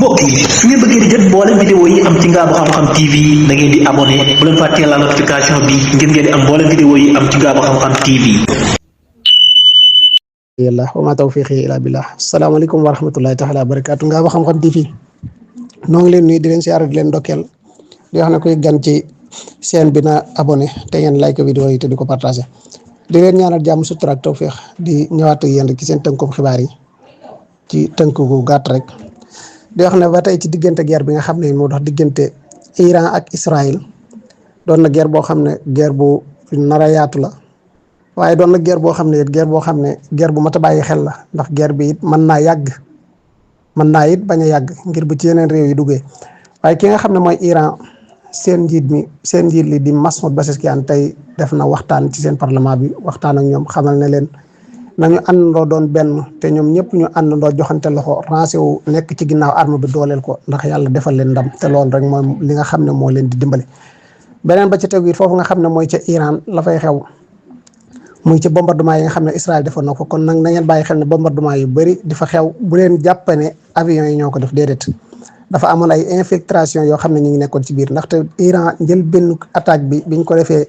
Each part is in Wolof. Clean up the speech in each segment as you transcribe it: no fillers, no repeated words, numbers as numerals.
mbokk yi su ngeen bëggee di jot mboolem vidéo yi am ci Ngaabu Xam-Xam TV da ngeen di abonné bu leen fàttee la notification bi ngir ngeen di am mboolem vidéo yi am ci Ngaabu Xam-Xam TV. yàlla wa ma tawfiqi ila billah. Asalaamaaleykum wa rahmatullahi taala wa barakaatu. Ngaabu Xam-Xam TV noo ngi leen nuyu di leen siyaare di leen ndokkeel di wax ne koy gan ci chaîne bi na abonné te ngeen like vidéo yi te di ko partagé di leen ñaanal jàmm sutura ak tawfiq di ñëwaat ak yéen ci seen tënkum xibaar yi ci tënk gu gàtt rek. di wax ne ba tey ci diggante guerre bi nga xam ne moo dox diggante Iran ak Israël doon na guerre boo xam ne guerre bu nar a yaatu la waaye doon na guerre boo xam ne it guerre bu mat a bàyyi xel la ndax guerre bi it mën naa yàgg mën naa it bañ a yàgg ngir bu ci yeneen réew yi duggee waaye ki nga xam ne mooy Iran seen njiit li di Massoud Pezeshkian tey def na waxtaan ci seen parlement bi waxtaan ak ñoom xamal ne leen nañu àndandoo doon benn te ñoom ñëpp ñu àndandoo joxante loxo rancé wu nekk ci ginnaaw arme bi dooleel ko ndax yàlla defal leen ndam te loolu rek mooy li nga xam ne moo leen di dimbali. beneen ba ci tegu it foofu nga xam ne mooy ca Iran la fay xew muy ci bombardement yi nga xam ne Israël defoon na ko kon nag na ngeen bàyyi xel ne bombardement yu bëri di fa xew bu leen jàpp ne avions yi ñoo ko def déedéet dafa amoon ay infiltration yoo xam ne ñu ngi nekkoon ci biir ndaxte Iran njël benn attaque bi biñ ko defee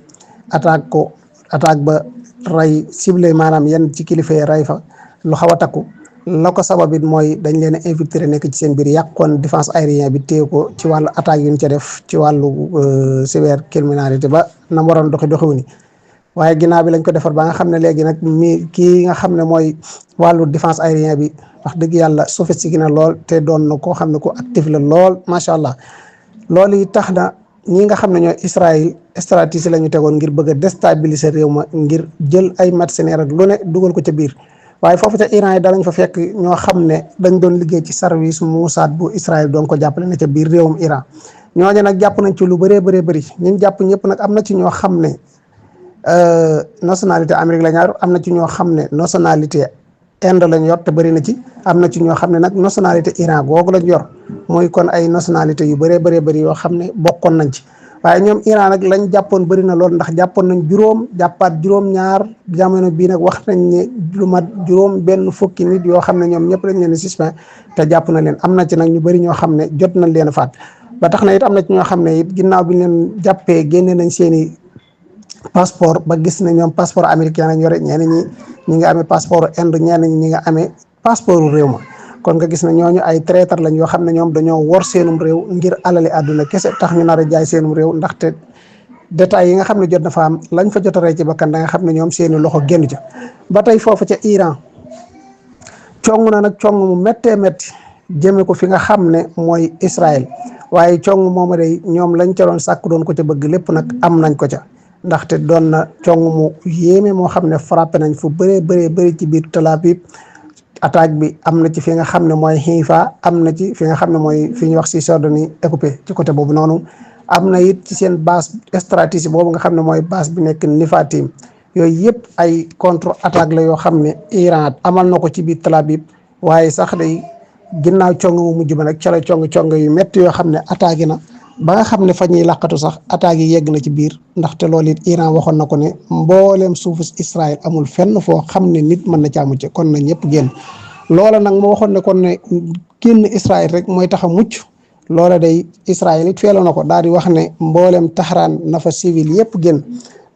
attaque ba ray ciblé maanaam yenn ci kilifa yi ray fa lu xaw a takku la ko sababit mooy dañ leen a infiltré nekk ci seen biir yàqoon défense aérien bi téye ko ci wàllu attaque yu ñu ca def ci wàllu cybercriminalité ba na mu waroon doxiwu ni waaye ginnaaw bi lañ ko defar ba nga xam ne léegi nag kii nga xam ne mooy wàllu défense aérien bi wax dëgg yàlla sophistiqué na lool te doon na koo xam ne ku actif la lool macha allah loolu yi tax na ñi nga xam ne ñooy Israël stratégie la ñu tegoon ngir bëgg a déstabiliser réew ma ngir jël ay mercenaires ak lu ne dugal ko ca biir waaye foofu ca Iran yi danañ fa fekk ñoo xam ne dañ doon liggéey ci service Mossad bu Israël doon ko jàppale ne ca biir réewum Iran ñooñu nag jàpp nañ ci lu bëree bëri ñun jàpp ñëpp nag am na ci ñoo xam ne nationalité Amérique la ñaar am na ci ñoo xam ne nationalité Inde lañ yor te bëri na ci am na ci ñoo xam ne nag nationalité Iran googu lañ yor mooy kon ay nationalité yu bëree bëri yoo xam ne bokkoon nañ ci waaye ñoom Iran nag lañ jàppoon bëri na lool ndax jàppoon nañ jàppaat juróom-ñaar jamono bii nag wax nañ ne lu mat juróom benn fukki nit yoo xam ne ñoom ñëpp lañ leen di suspend te jàpp na leen am na ci nag ñu bëri ñoo xam ne jot nañ leen a faat ba tax na it am na ci ñoo xam ne it ginnaaw bi leen jàppee génne nañ seeni passeport ba gis ne ñoom passeport américain lañ yore ñenn ñi ngi amee passeport Inde ñenn ñi nga amee passeport réew ma kon nga gis ne ñooñu ay traître lañ yoo xam ne ñoom dañoo wor seenum réew ngir alali àdduna kese tax ñu nar a jaay seenum réew ndaxte détails yi nga xam ne jot na fa am lañ fa jot a rey ci bakkan da nga xam ne ñoom seeni loxo génn ca ba tey foofu ca Iran cong na nag cong mu méttee métti jëme ko fi nga xam ne mooy Israël waaye cong mooma day ñoom lañ ca doon sàkk doon ko ca bëgg lépp nag am nañ ko ca ndaxte doon na cong mu yéeme moo xam ne frappé nañ fu bëri ci biir Tel Aviv attaque bi am na ci fi nga xam ne mooy Haifa am na ci fi nga xam ne mooy fi ñuy wax si Cisjordanie occupé ci côté boobu noonu am na it ci seen base stratégique boobu nga xam ne mooy base bi nekk Nevatim yooyu yëpp ay contre attaque la yoo xam ne Iran amal na ko ci biir Tel Aviv waaye sax day ginnaaw cong mu mujj ba nag ca la cong yu métti yoo xam ne attaque na ba nga xam ne fa ñuy làqatu sax attaques yi yegg na ci biir ndaxte loolu it Iran waxoon na ko ne mbooleem suufu Israël amul fenn foo xam ne nit mën na caa mucc kon na ñëpp génn loola nag moo waxoon ne kon ne génn Israël rek mooy tax a mucc loola day Israël it feeloo na ko daal di wax ne mbooleem Tahraan na fa civil yëpp génn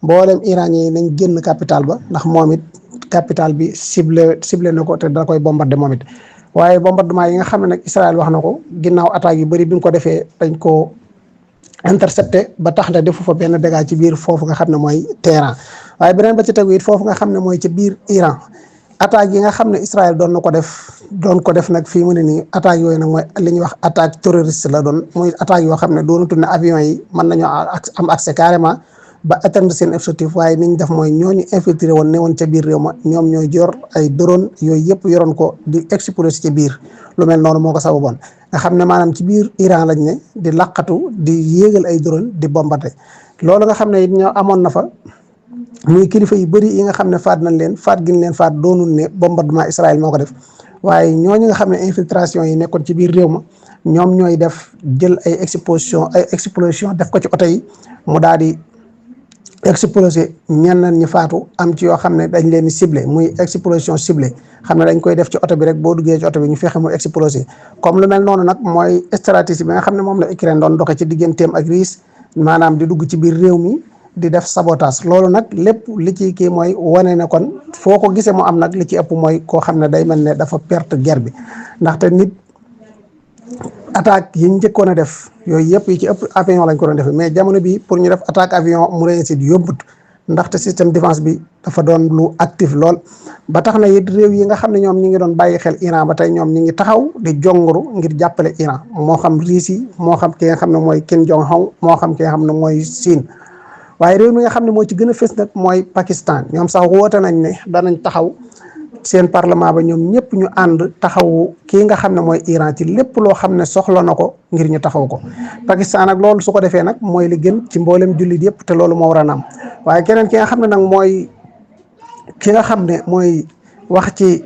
mbooleem iranien yi nañ génn capital ba ndax moom it capital bi ciblé na ko te da koy bombardé moom it waaye bombardement yi nga xam ne nag Israël wax na ko ginnaaw attaques yu bëri bi nga ko defee dañ ko intercepté ba tax na defu fa benn dégât ci biir foofu nga xam ne mooy Téhéran waaye beneen ba ci tegu it foofu nga xam ne mooy ci biir Iran attaques yi nga xam ne Israël doon ko def nag fii mu ne nii attaques yooyu nag mooy li ñuy wax attaque terroriste la doon muy attaques yoo xam ne doonatul ne avions yi mën nañoo am accès carrément ba atteindre seen objectif waaye ni ñu def mooy ñooñu infiltré woon ne woon ca biir réew ma ñoom ñooy jor ay drone yooyu yëpp yoroon ko di exploser ci biir lu mel noonu moo ko sababoon nga xam ne maanaam ci biir Iran lañ ne di laqatu di yéegal ay drone di bombarder loolu nga xam ne it ñoo amoon na fa muy kilifa yu bëri yi nga xam ne faat nañ leen faat gi ñu leen faat doonul ne bombardement Israël moo ko def waaye ñooñu nga xam ne infiltration yi nekkoon ci biir réew ma ñoom ñooy def jël ay explosion def ko ci oto yi mu daal di explosé ñenn ñi faatu am ci yoo xam ne dañ leen di ciblé muy explosion ciblée xam ne dañ koy def ci oto bi rek boo duggee ci oto bi ñu fexe mu explosé comme lu mel noonu nag mooy stratégie bi nga xam ne moom la Ukraine doon doxe ci digganteem ak Russie maanaam di dugg ci biir réew mi di def sabotage loolu nag lépp li ci kii mooy wane ne kon foo ko gisee mu am nag li ci ëpp mooy koo xam ne day mel ne dafa perte guerre bi ndaxte nit attaque yi njëkkoon a def yooyu yëpp yi ci ëpp avion lañ ko doon defee mais jamono bi pour ñu def attaque avion mu réussir yombut ndaxte système défense bi dafa doon lu actif lool ba tax na it réew yi nga xam ne ñoom ñi ngi doon bàyyi xel Iran ba tey ñoom ñi ngi taxaw di jonguru ngir jàppale Iran moo xam Russie moo xam ki nga xam ne mooy Kim Jong-un moo xam ki nga xam ne mooy Chine waaye réew mi nga xam ne moo ci gën a fës nag mooy Pakistan ñoom sax woote nañ ne danañ taxaw seen parlement ba ñoom ñëpp ñu ànd taxawu kii nga xam ne mooy Iran ci lépp loo xam ne soxla na ko ngir ñu taxaw ko Pakistan nag loolu su ko defee nag mooy li gën ci mboolem jullit yëpp te loolu moo war a naam waaye keneen ki nga xam ne nag mooy ki nga xam ne mooy wax ci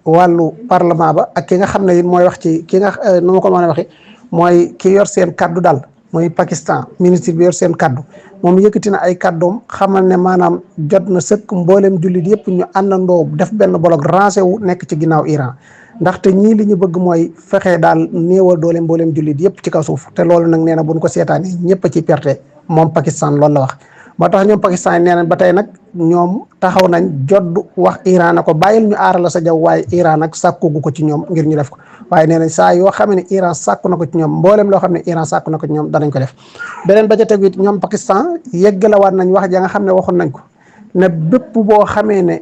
wàllu parlement ba ak ki nga xam ne it mooy wax ci ki nga nu ma ko mën a waxee mooy ki yor seen kaddu daal mooy Pakistan ministre bi yor seen kaddu moom yëkkati na ay kaddoom xamal ne maanaam jot na sëkk mboolem jullit yëpp ñu àndandoo def benn bloc rangé wu nekk ci ginnaaw Iran ndaxte ñii li ñu bëgg mooy fexe daal néewal doole mboolem jullit yëpp ci kaw suuf te loolu nag nee na buñ ko seetaanee ñëpp a ci perte moom Pakistan loolu la wax. moo tax ñoom Pakistan yi nee nañ ba tey nag ñoom taxaw nañ jodd wax Iran na ko bàyyil ñu aar la sa jaww waaye Iran nag sàkkugu ko ci ñoom ngir ñu def ko waaye nee nañ saa yoo xam ne Iran sàkku na ko ci ñoom mboolem loo xam ne Iran sàkku na ko ci ñoom danañ ko def. beneen ba ca tegu it ñoom Pakistan yeggalawaat nañ wax ja nga xam ne waxoon nañ ko ne bépp boo xamee ne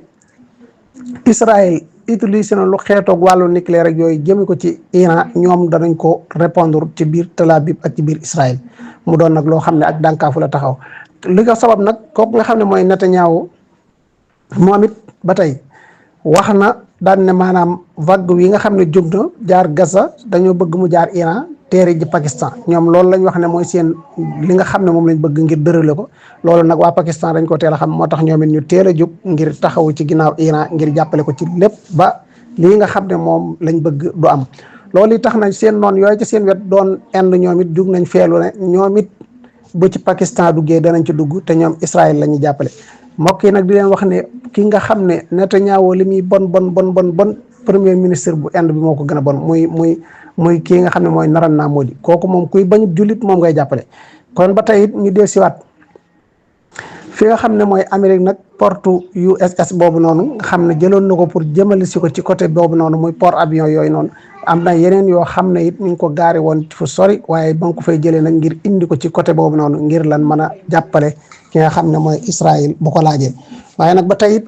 Israël utilisé na lu xeetoog wàllu nucléaire ak yooyu jëme ko ci Iran ñoom danañ ko répondre ci biir Tel Aviv ak ci biir Israël mu doon nag loo xam ne ak dànkaafu la taxaw. li ko sabab nag kooku nga xam ne mooy Netanyahu moom it ba tey wax na daan ne maanaam vague wi nga xam ne jóg na jaar Gaza dañoo bëgg mu jaar Iran teeri ji Pakistan ñoom loolu lañ wax ne mooy seen li nga xam ne moom lañ bëgg ngir dërale ko loolu nag waa Pakistan dañ ko teel a xam moo tax ñoom it ñu teel a jóg ngir taxawu ci ginnaaw Iran ngir jàppale ko ci lépp ba lii nga xam ne moom lañ bëgg du am loolu yi tax nañ seen noon yooyu ci seen wet doon Inde ñoom it jug nañ feelu ne ñoom it bu ci Pakistan duggee danañ ci dugg te ñoom Israël la ñuy jàppale mbokk yi nag di leen wax ne ki nga xam ne Netanyahu li muy bon premier ministre bu Inde bi moo ko gën a bon muy kii nga xam ne mooy Narendra Modi kooku moom kuy bañu jullit moom ngay jàppale. kon ba tey it ñu dee siwaat fi nga xam ne mooy Amérique nag porte USS boobu noonu nga xam ne jëloon na ko pour jëmale si ko ci côté boobu noonu muy port avion yooyu noonu am na yeneen yoo xam ne it ñu ngi ko gaari woon fu sori waaye ba nga ko fay jëlee nag ngir indi ko ci côté boobu noonu ngir lan mën a jàppale ki nga xam ne mooy Israël bu ko laajee waaye nag ba tey it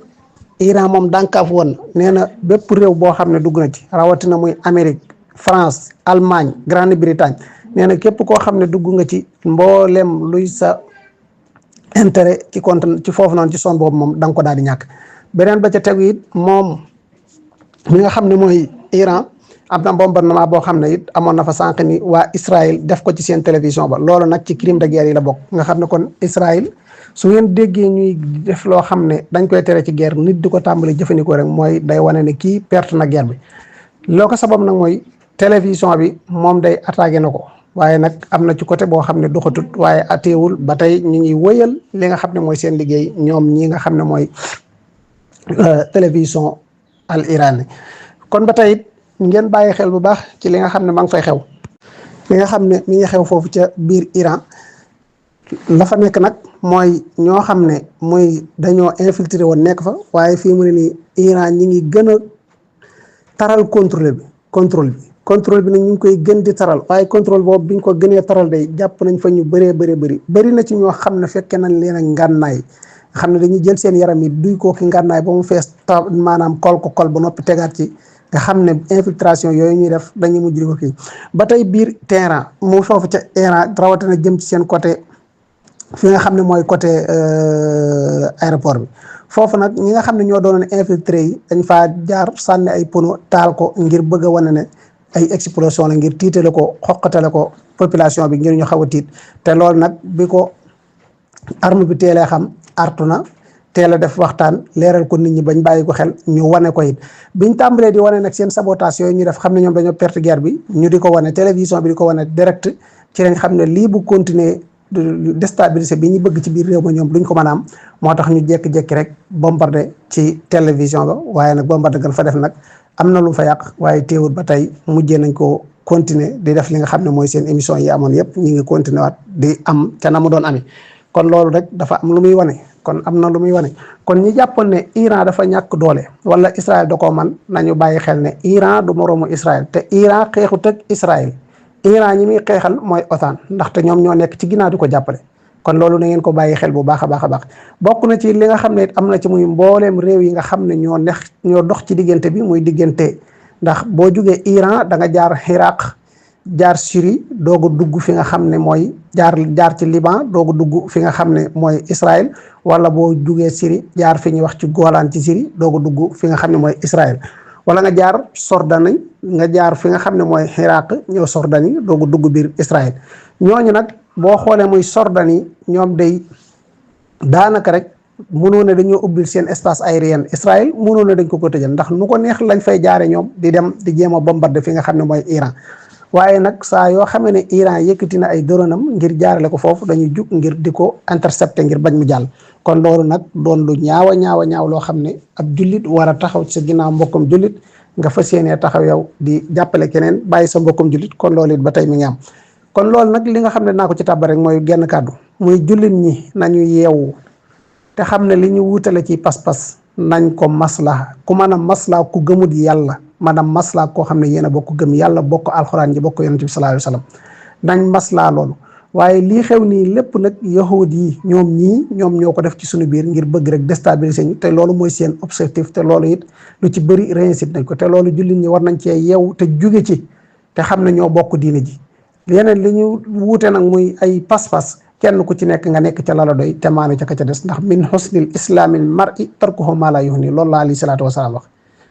Iran moom dànkaaf woon nee na bépp réew boo xam ne dugg na ci rawatina muy Amérique France Allemagne Grande-Bretagne nee na képp koo xam ne dugg nga ci mboolem luy sa intérêt ci compte ci foofu noonu ci zone boobu moom da nga ko daal di ñàkk. beneen ba ca tegu it moom mi nga xam ne mooy Iran am na bombardement boo xam ne it amoon na fa sànq ni waa Israël def ko ci seen télévision ba loolu nag ci crime de guerre yi la bokk nga xam ne kon Israël su ngeen déggee ñuy def loo xam ne dañ koy tere ci guerre nit di ko tàmbali jëfandikoo rek mooy day wane ne kii perte na guerre bi loo ko sabab nag mooy télévision bi moom day attaqué na ko waaye nag am na ci côté boo xam ne doxatut waaye ateewul ba tey ñu ngi wëyal li nga xam ne mooy seen liggéey ñoom ñi nga xam ne mooy télévision al irani kon ba tey ngeen bàyyi xel bu baax ci li nga xam ne ma ngi fay xew li nga xam ne mi ngi xew foofu ca biir Iran la fa nekk nag mooy ñoo xam ne muy dañoo infiltré woon nekk fa waaye fii mu ne nii Iran ñi ngi gën a taral contrôle bi nag ñu ngi koy gën di taral waaye contrôle boobu biñ ko gënee taral day jàpp nañ fa ñu bëri na ci ñoo xam ne fekke nañ leen ak ngànnaay xam ne dañuy jël seen yaram yi duy koo ki ngànnaay ba mu fees maanaam kol ba noppi tegaat ci nga xam ne infiltration yooyu ñuy def dañuy mujj di ko kii ba tey biir Téhéran mu foofu ca Iran rawatina jëm ci seen côté fi nga xam ne mooy côté aéroport bi foofu nag ñi nga xam ne ñoo doonoon infiltré yi dañ faa jaar sànni ay pono taal ko ngir bëgg a wane ne ay explosion la ngir tiitale ko xoqatale ko population bi ngir ñu xaw a tiit te loolu nag bi ko arme bi teelee xam artu na teel a def waxtaan leeral ko nit ñi bañ bàyyi ko xel ñu wane ko it biñ tàmbalee di wane nag seen sabotage yooyu ñu def xam ne ñoom dañoo perte guerre bi ñu di ko wane télévision bi di ko wane direct ci lañ xam ne lii bu continuer déstabiliser bi ñu bëgg ci biir réew ma ñoom duñ ko mën a am moo tax ñu jékki-jékki rek bombardé ci télévision ba waaye nag bombardé gan fa def nag am na lu fa yàq waaye teewul ba tey mujjee nañ ko continuer di def li nga xam ne mooy seen émission yi amoon yëpp ñu ngi continuer waat di am ca na mu doon amee kon loolu rek dafa am lu muy wane kon am na lu muy wane kon ñi jàppoon ne Iran dafa ñàkk doole wala Israël da koo man nañu bàyyi xel ne Iran du moroomu Israël te Iran xeexut ak Israël Iran ñi muy xeexal mooy OTAN ndaxte ñoom ñoo nekk ci ginnaaw di ko jàppale kon loolu na ngeen ko bàyyi xel bu baax a baax a baax bokk na ci li nga xam ne it am na ci muy mbooleem réew yi nga xam ne ñoo dox ci diggante bi muy diggante ndax boo jugee Iran da nga jaar Iraq jaar Syrie doog a dugg fi nga xam ne mooy jaar ci Liban doog a dugg fi nga xam ne mooy Israël wala boo jugee Syrie jaar fi ñuy wax ci Golan ci Syrie doog a dugg fi nga xam ne mooy Israël wala nga jaar Jordanie nga jaar fi nga xam ne mooy Iraq ñëw Jordanie doog a dugg biir Israël ñooñu nag boo xoolee muy Jordanie ñoom day daanaka rek mënoo ne dañoo ubbil seen espace aérien Israël mënoo ne dañ ko tëjal ndax nu ko neex lañ fay jaare ñoom di dem di jéem a bombarder fi nga xam ne mooy Iran waaye nag saa yoo xamee ne Iran yëkkati na ay dronam ngir jaarale ko foofu dañuy jug ngir di ko intercepter ngir bañ mu jàll kon loolu nag doon lu ñaaw loo xam ne ab jullit war a taxaw ci sa ginnaaw mbokkum jullit nga fas yéenee taxaw yow di jàppale keneen bàyyi sa mbokkum jullit kon loolu it ba tey mi ngi am kon loolu nag li nga xam ne naa ko ci tàbba rek mooy genn kàddu muy jullit ñi nañu yeewu te xam ne li ñu wutale ci pas-pas nañ ko maslaa ku mën a maslaa ku gëmut yàlla maanaam maslaa koo xam ne yéen a bokk gëm yàlla bokk alxuraan ji bokk yonent bi sallallahu alayhi wasallam nañ maslaa loolu waaye lii xew nii lépp nag yahud yi ñoom ñoo ko def ci suñu biir ngir bëgg rek déstabiliser ñu te loolu mooy seen objectif te loolu it lu ci bëri réussite nañ ko te loolu jullit ñi war nañ cee yeewu te jóge ci te xam ne ñoo bokk diine ji yeneen li ñu wuute nag muy ay pas-pas kenn ku ci nekk nga nekk ca lala doy te maanu ca ka ca des ndax min husnil islaamil mar'i tarkuhu maa laa yuhni loolu la alayhi salaatu wasalaam wax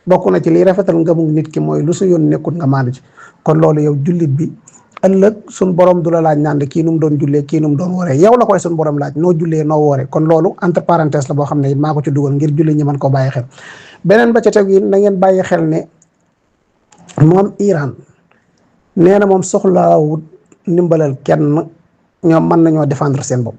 bokk na ci liy rafetal ngëmu nit ki mooy lu su yoon nekkut nga maanu ci kon loolu yow jullit bi ëllëg suñ borom du la laaj naan kii nu mu doon jullee kii nu mu doon wooree yow la koy suñ borom laaj noo jullee noo wooree kon loolu entre parenthèse la boo xam ne it maa ko ci dugal ngir julli ñi mën ko bàyyi xel beneen ba ca teg yi na ngeen bàyyi xel ne moom Iran nee na moom soxlawut ndimbalal kenn ñoom mën nañoo défendre seen bopp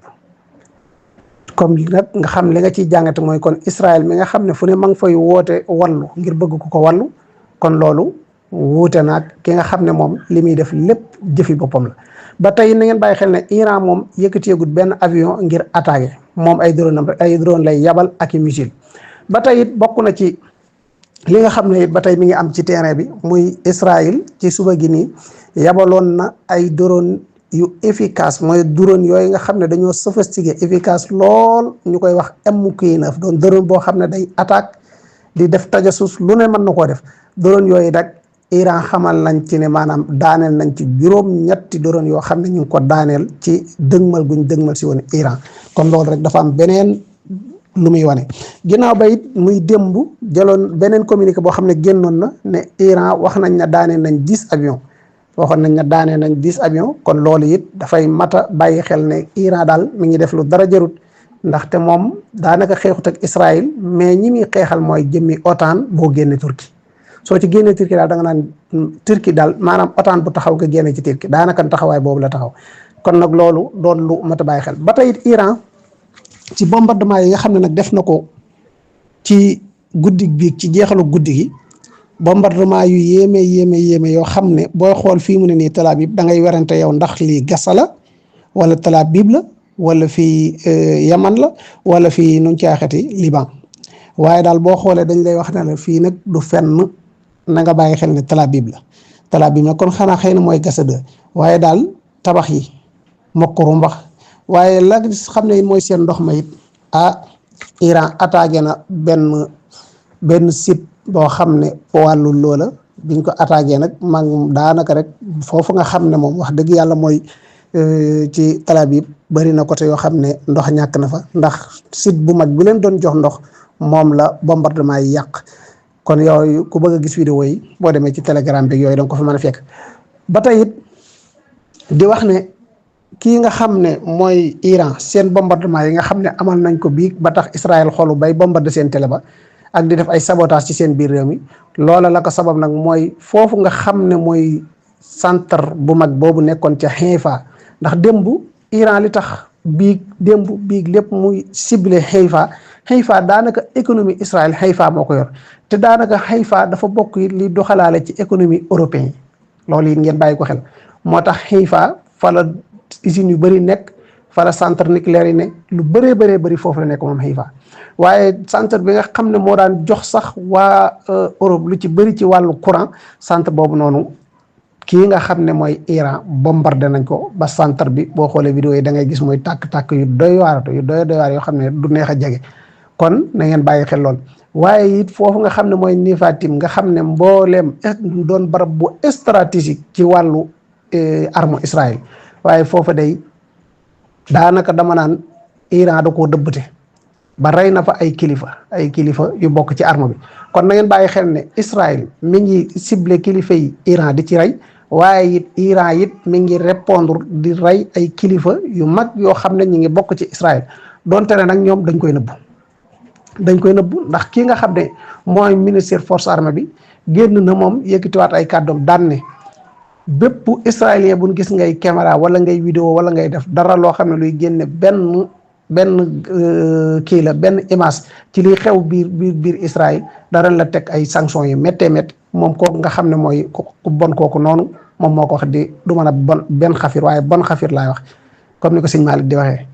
comme nag nga xam li nga ciy jàngate mooy kon Israël mi nga xam ne fu ne ma ngi fay woote wallu ngir bëgg ko wallu kon loolu wuute naag ki nga xam ne moom li muy def lépp jëfi boppam la ba tey na ngeen bàyyi xel ne Iran moom yëkkateegut benn avion ngir attaquer moom ay drone lay yabal ak i missile ba tey it bokk na ci li nga xam ne it ba tey mi ngi am ci terrain bi muy Israël ci suba gi nii yabaloon na ay drone yu efficace mooy drone yooyu nga xam ne dañoo sophistiqué efficace lool ñu koy wax MQ-9 doon drone boo xam ne day attaque di def tajasus lu ne mën na koo def drone yooyu nag Iran xamal nañ ci ne maanaam daaneel nañ ci juróom-ñetti drone yoo xam ne ñu ngi ko daaneel ci dëgmal guñ dëgmal si woon Iran kon loolu rek dafa am beneen lu muy wane ginnaaw ba it muy démb jëloon beneen communiqué boo xam ne génnoon na ne Iran wax nañ ne daaneel nañ 10 avions waxoon nañ ne daanee nañ 10 avions kon loolu it dafay mata bàyyi xel ne Iran daal mi ngi def lu dara jarut ndaxte moom daanaka xeexut ak Israël mais ñi muy xeexal mooy jëmmi OTAN boo génne Turquie soo ci génnee Turquie daal da nga naan Turquie daal maanaam OTAN bu taxaw nga génne ci Turquie daanaka taxawaay boobu la taxaw kon nag loolu doon lu mata bàyyi xel ba tey it Iran ci bombardement yi nga xam ne nag def na ko ci guddi bi ci jeexalu guddi gi bombardement yu yéeme yoo xam ne booy xool fii mu ne nii Tel Aviv da ngay werante yow ndax lii Gaza la wala Tel Aviv la wala fii Yaman la wala fii nu ñu caaxati Liban waaye daal boo xoolee dañ lay wax ne la fii nag du fenn na nga bàyyi xel ne Tel Aviv la Tel Aviv nag kon xanaa xëy na mooy Gaza de waaye daal tabax yi mokkuru mbax waaye la xam ne mooy seen ndox ma it Iran attaqué na benn site boo xam ne wàllu loola biñ ko attaqué nag mag daanaka rek foofu nga xam ne moom wax dëgg yàlla mooy ci Tel Aviv bari na côté yoo xam ne ndox ñàkk na fa ndax site bu mag bi leen doon jox ndox moom la bombardement yi yàq kon yooyu ku bëgg a gis vidéo yi boo demee ci Telegram bi yooyu danga ko fa mën a fekk ba tey it di wax ne kii nga xam ne mooy Iran seen bombardement yi nga xam ne amal nañ ko bii ba tax Israël xolu bay bombarder seen télé ba ak di def ay sabotage ci seen biir réew mi loola la ko sabab nag mooy foofu nga xam ne mooy centre bu mag boobu nekkoon ca Haifa ndax démb Iran li tax biig lépp muy ciblé Haïfa daanaka économie Israël Haïfa moo ko yor te daanaka Haïfa dafa bokk li doxalaale ci économie européen yi loolu it ngeen bàyyi ko xel moo tax Haïfa fa la usines yu bëri nekk fa la centre nucléaire yi ne lu bëree bëri foofu la nekk moom Haïfa waaye centre bi nga xam ne moo daan jox sax waa Europe lu ci bëri ci wàllu courant centre boobu noonu kii nga xam ne mooy Iran bombardé nañ ko ba centre bi boo xoolee vidéo yi da ngay gis mooy tàkk-tàkk yu doy waar yoo xam ne du neex a jege kon na ngeen bàyyi xel lool waaye it foofu nga xam ne mooy Nifatim nga xam ne mbooleem doon barab bu stratégique ci wàllu arme Israël waaye foofu day daanaka dama naan Iran da koo dëbbate ba rey na fa ay kilifa yu bokk ci arme bi kon na ngeen bàyyi xel ne Israël mi ngi ciblé kilifa yi Iran di ci rey waaye it Iran it mi ngi répondre di rey ay kilifa yu mag yoo xam ne ñi ngi bokk ci Israël donte ne nag ñoom dañ koy nëbbu ndax kii nga xam ne mooy ministre force armée bi génn na moom yëkkatiwaat ay kàddoom daan ne bépp israélien bu ñu gis ngay caméra wala ngay vidéo wala ngay def dara loo xam ne luy génne benn image ci liy xew biir Israël dara la teg ay sanctions yu méttee moom kooku nga xam ne mooy ku bon kooku noonu moom moo ko wax di du mën a benn xafir waaye bon xafir laay wax comme ni ko sëñ Malick di waxee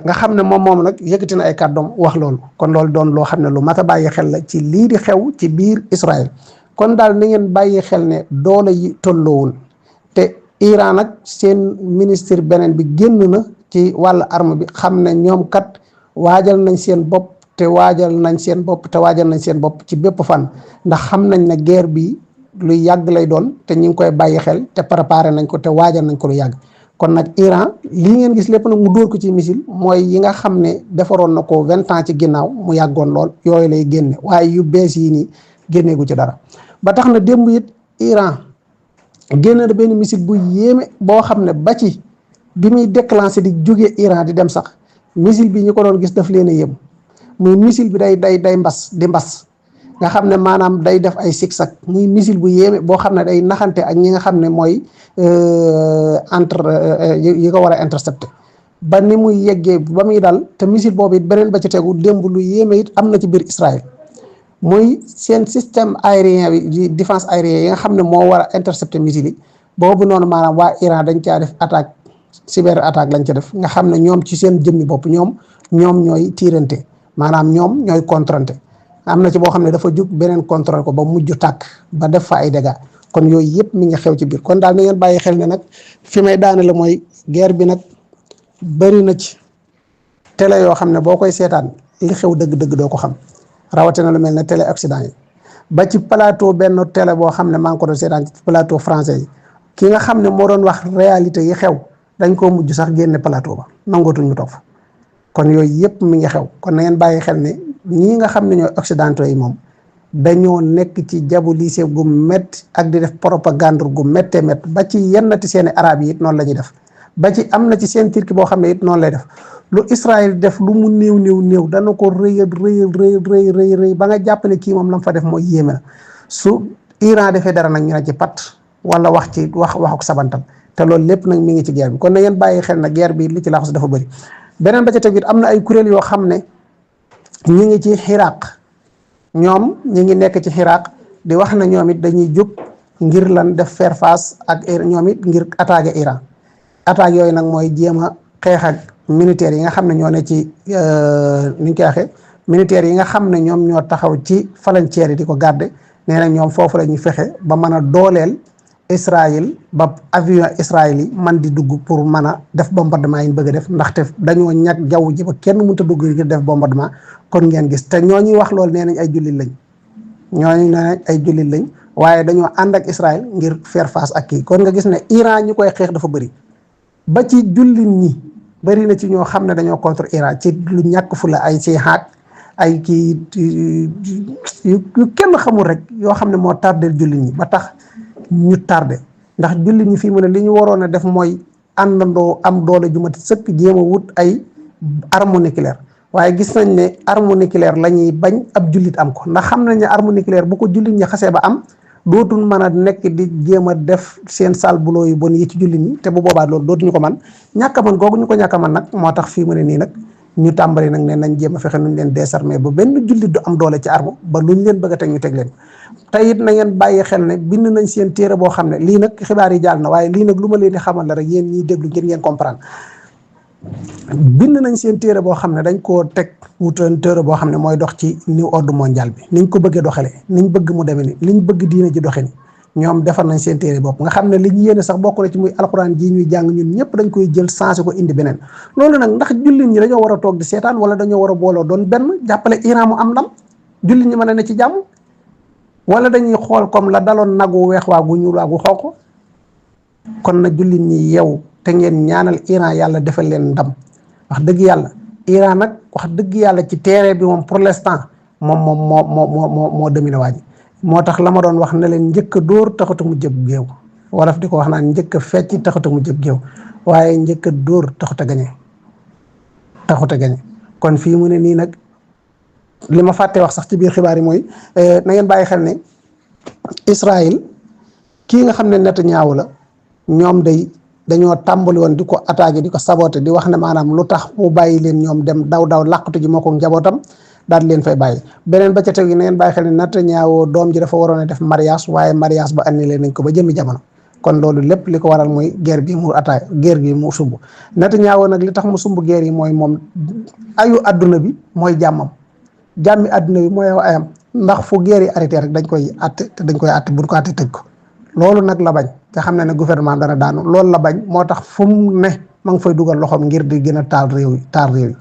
nga xam ne moom nag yëkkati na ay kàddoom wax loolu kon loolu doon loo xam ne lu mat a bàyyi xel la ci lii di xew ci biir Israël kon daal ni ngeen bàyyi xel ne doole yi tolloowul te Iran nag seen ministre beneen bi génn na ci wàllu arme bi xam ne ñoom kat waajal nañ seen bopp ci bépp fan ndax xam nañ ne guerre bi luy yàgg lay doon te ñu ngi koy bàyyi xel te préparé nañ ko te waajal nañ ko lu yàgg kon nag Iran lii ngeen gis lépp nag mu dóor ko ci missile mooy yi nga xam ne defaroon na ko 20 ans ci ginnaaw mu yàggoon lool yooyu lay génne waaye yu bees yi nii génneegu ci dara ba tax na démb it Iran génne na benn missile bu yéeme boo xam ne ba ci bi muy déclenché di jóge Iran di dem sax missile bi ñu ko doon gis daf leen a yëm muy missile bi day mbas nga xam ne maanaam day def ay zigzag muy missile bu yéeme boo xam ne day naxante ak ñi nga xam ne mooy yi ko war a intercepté ba ni muy yeggee ba muy dal te missile boobu it beneen ba ci tegu démb lu yéeme it am na ci biir Israël muy seen système aérien bi défense aérien yi nga xam ne moo war a intercepté missile yi boobu noonu maanaam waa Iran dañ caa def attaque cyber attaque lañ ca def nga xam ne ñoom ci seen jëmmi bopp ñoom ñooy tiirante maanaam ñoom ñooy contrante am na ci boo xam ne dafa jug beneen contrôle ko ba mujj tàkk ba def fa ay dégâts kon yooyu yëpp mi ngi xew ci biir kon daal na ngeen bàyyi xel ne nag fi may daane la mooy guerre bi nag bëri na ci télé yoo xam ne boo koy seetaan li xew dëgg-dëgg doo ko xam rawatina lu mel ne télé Occident yi ba ci plateau benn télé boo xam ne maa ngi ko doon seetaan ci plateau français yi ki nga xam ne moo doon wax réalité yi xew dañ koo mujj sax génne plateau ba nangootuñ ñu toog fa kon yooyu yëpp mi ngi xew kon na ngeen bàyyi xel ne ñii nga xam ne ñooy occidentaux yi moom dañoo nekk ci diabolisé gu métti ak di def propagande gu méttee métti ba ci yennati seeni arab yi it noonu la ñuy def ba ci am na ci seen turki boo xam ne it noonu lay def lu Israël def lu mu néew dana ko rëy ba nga jàpp ne kii moom la mu fa def mooy yéeme na su Iran defee dara nag ñu ne ci pat wala wax ak sabantal te loolu lépp nag mi ngi ci guerre bi kon na ngeen bàyyi xel na guerre bi li ci laxas dafa bëri beneen ba ca teg it am na ay kuréel yoo xam ne ñi ngi ci Iraq ñoom ñi ngi nekk ci Iraq di wax na ñoom it dañuy jóg ngir lan def faire face ak ñoom it ngir attaquer Iran attaque yooyu nag mooy jéem a xeex ak militaires yi nga xam ne ñoo ne ci ni ñu koy waxee militaires yi nga xam ne ñoom ñoo taxaw ci frontière yi di ko garder nee na ñoom foofu la ñuy fexe ba mën a dooleel Israël ba avion Israël yi man di dugg pour mën a def bombardement yi ñu bëgg a def ndaxte dañoo ñàkk jaww ji ba kenn mënut a dugg ngir def bombardement kon ngeen gis te ñoo ñuy wax loolu nee nañ ay jullit lañ waaye dañoo ànd ak Israël ngir faire face ak kii kon nga gis ne Iran ñu koy xeex dafa bëri ba ci jullit ñi bëri na ci ñoo xam ne dañoo contre Iran ci lu ñàkk fu la ay ci xaak ay kii yu kenn xamul rek yoo xam ne moo tardel jullit ñi ba tax ñu tardé ndax jullit ñi fii mu ne li ñu waroon a def mooy àndandoo am doole ju mat sëkk jéem a wut ay arme nucléaire waaye gis nañ ne arme nucléaire la ñuy bañ ab jullit am ko ndax xam nañ ne arme nucléaire bu ko jullit ñi xasee ba am dootul mën a nekk di jéem a def seen sal buloo yu bon yi ci jullit ñi te bu boobaa loolu dootuñu ko man ñàkk a man googu ñu ko ñàkk a man nag moo tax fii mu ne nii nag ñu tàmbali nag ne nañ jéem a fexe nuñ leen désarmer ba benn jullit du am doole ci arme ba luñ leen bëgg a teg ñu teg leen te it na ngeen bàyyi xel ne bind nañ seen téere boo xam ne lii nag xibaar yi jàll na waaye lii nag lu ma leen di xamal la rek yéen ñiy déglu ngeen comprendre bind nañ seen téere boo xam ne dañ koo teg wutoon téere boo xam ne mooy dox ci new ordre mondial bi niñ ko bëggee doxalee niñ bëgg mu demee ni liñ bëgg diina ji doxe ni ñoom defar nañ seen téere bopp nga xam ne li ñu yéene sax bokk na ci muy alxuraan ji ñuy jàng ñun ñëpp dañ koy jël changé ko indi beneen loolu nag ndax jullit ñi dañoo war a toog di seetaan wala dañoo war a booloo doon benn jàppale Iran mu am ndam jullit ñi mën a ne ci jàmm wala dañuy xool comme la daloon nagu weex waa gu ñuul waa gu xonq kon na jullit ñi yeewu te ngeen ñaanal Iran yàlla defal leen ndam wax dëgg yàlla Iran nag wax dëgg yàlla ci terrain bi moom pour l'instant moo dominé waa ji moo tax la ma doon wax ne leen njëkk a dóor taxatu mu jëb géew wolof di ko wax naan njëkk a fecc taxatu mu jëb géew waaye njëkk a dóor taxut a gañe kon fii mu ne nii nag li ma fàtte wax sax ci biir xibaar yi mooy na ngeen bàyyi xel ne Israël kii nga xam ne Netanyahu la ñoom dañoo tàmbali woon di ko attaqué di ko saboté di wax ne maanaam lu tax mu bàyyi leen ñoom dem daw làqatu ji moo ko njabootam daal leen fay bàyyi beneen ba ca teg yi na ngeen bàyyi xel ne Netanyahu doom ji dafa waroon a def mariage waaye mariage ba annulé nañ ko ba jëmmi jamono kon loolu lépp li ko waral mooy guerre bi mu attaqué guerre bi mu sumb Netanyahu nag li tax mu sumb guerre yi mooy moom ayu adduna bi mooy jàmmam jàmmi adduna bi mooy ayam ndax fu guerre yi arrêté rek dañ koy atte te dañ koy atte buñ ko atte tëj ko loolu nag la bañ te xam ne gouvernement dana daanu loolu la bañ moo tax fu mu ne ma ngi fay dugal loxoom ngir di gën a taal réew yi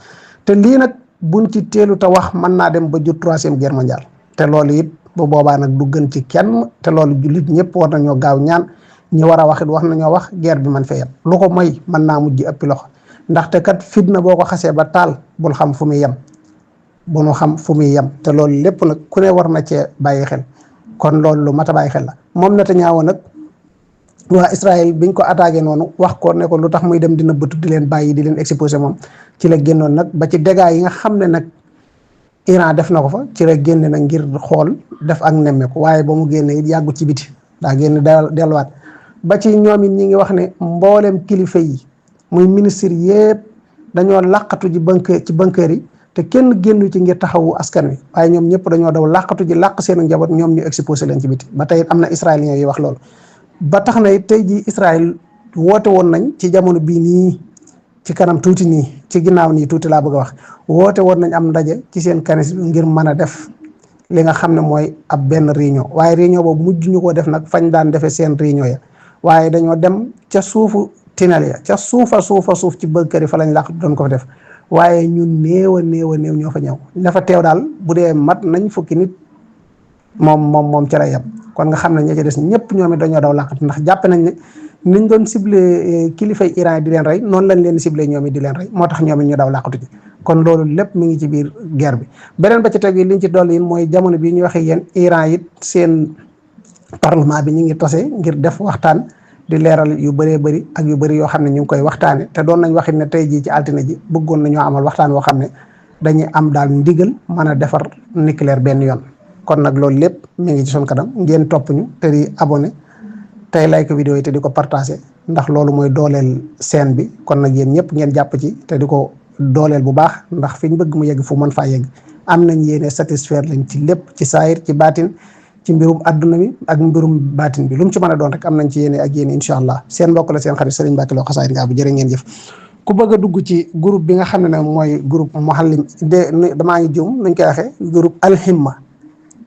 te lii nag buñ ci teelu te wax mën naa dem ba jur 3e guerre mondiale te loolu it bu boobaa nag du gën ci kenn te loolu jullit ñëpp war nañoo gaaw ñaan ñi war a wax it wax nañoo wax guerre bi man fee yem lu ko moy mën naa mujj ëppi loxo ndaxte kat fitna boo ko xasee ba taal bul xam fu muy yem bu nu xam fu muy yem te loolu lépp nag ku ne war na cee bàyyi xel kon loolu lu mat a bàyyi xel la moom Netanyahu nag waa Israël biñ ko attaqué noonu wax ko ne ko lu tax muy dem dina bëtu di leen bàyyi di leen exposé moom ci la génnoon nag ba ci dégâts yi nga xam ne nag Iran def na ko fa ci la génne nag ngir xool def ak nemmeeku waaye ba mu génne it yàggu ci biti daa génn delluwaat ba ci ñoom it ñi ngi wax ne mbooleem kilifa yi muy ministre yëpp dañoo làqatu ji ci bunker yi te kenn génnu ci ngir taxawu askan wi waaye ñoom ñëpp dañoo daw làqatu ji làq seen njaboot ñoom ñu exposé leen ci biti ba tey am na israéliens yi wax loolu ba tax na it tey ji Israël woote woon nañ ci jamono bii nii ci kanam tuuti nii ci ginnaaw nii tuuti laa bëgg a wax woote woon nañ am ndaje ci seen kanis ngir mën a def li nga xam ne mooy ab benn réunion waaye réunion boobu mujj ñu ko def nag fañ daan defee seen réunion ya waaye dañoo dem ca suufu tinal ya ca suufa suuf ci bunker yi fa lañ làq doon ko fa def waaye ñun néew a néew ñoo fa ñëw dafa teew daal bu dee mat nañ fukki nit moom ca lay yem kon nga xam ne ña ca des ñëpp ñoom it dañoo daw làqatu ndax jàpp nañ ne niñ doon ciblé kilifay Iran yi di leen rey noonu lañ leen ciblé ñoom it di leen rey moo tax ñoom it ñu daw làqatu ci kon loolu lépp mi ngi ci biir guerre bi beneen ba ci teg yi liñ ci dolli mooy jamono bi ñu waxee yéen Iran it seen parlement bi ñu ngi tase ngir def waxtaan di leeral yu bëree bëri ak yu bëri yoo xam ne ñu ngi koy waxtaane te doon nañ waxit ne tey jii ci altine ji bëggoon nañoo amal waxtaan woo xam ne dañuy am daal ndigal mën a defar nucléaire benn yoon kon nag loolu lépp mi ngi ci suñ kanam ngeen topp ñu te di abonné tey like vidéo yi te di ko partagé ndax loolu mooy dooleel chaîne bi kon nag yéen ñëpp ngeen jàpp ci te di ko dooleel bu baax ndax fi ñu bëgg mu yegg fu mën faa yegg am nañ yéene satisfaire lañ ci lépp ci saayir ci baatin ci mbirum adduna mi ak mbirum baatin bi lu mu ci mën a doon rek am nañ ci yéene ak yéene incha allah seen mbokk la seen xarit Serigne Mbacke Lo Xasaayid Ngaabu jërë ngeen jëf ku bëgg a dugg ci groupe bi nga xam ne nag mooy groupe Mouhalim damaa ngi jum nuñ koy waxee groupe Alhimma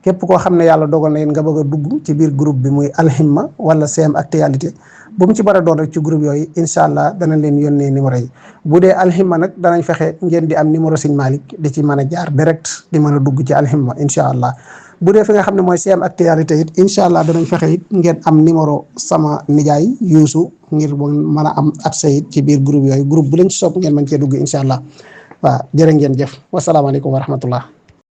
képp koo xam ne yàlla dogal na yéen nga bëgg a dugg ci biir groupe bi muy Alhimma wala CM Actualité bu mu ci mën a doon rek ci groupe yooyu incha allah danañ leen yónnee numéro yi bu dee Alhimma nag danañ fexe ngeen di am numéro Serigne Malick di ci mën a jaar direct di mën a dugg ci Alhimma incha allah bu dee fi nga xam ne mooy CM Actualité it incha allah danañ fexe it ngeen am numéro sama nijaay Youssou ngir mën a am accès it ci biir groupe yooyu groupe bu leen ci sopp ngeen mën cee dugg incha allah waaw jërë ngeen jëf wasalaamaaleykum wa rahmatullah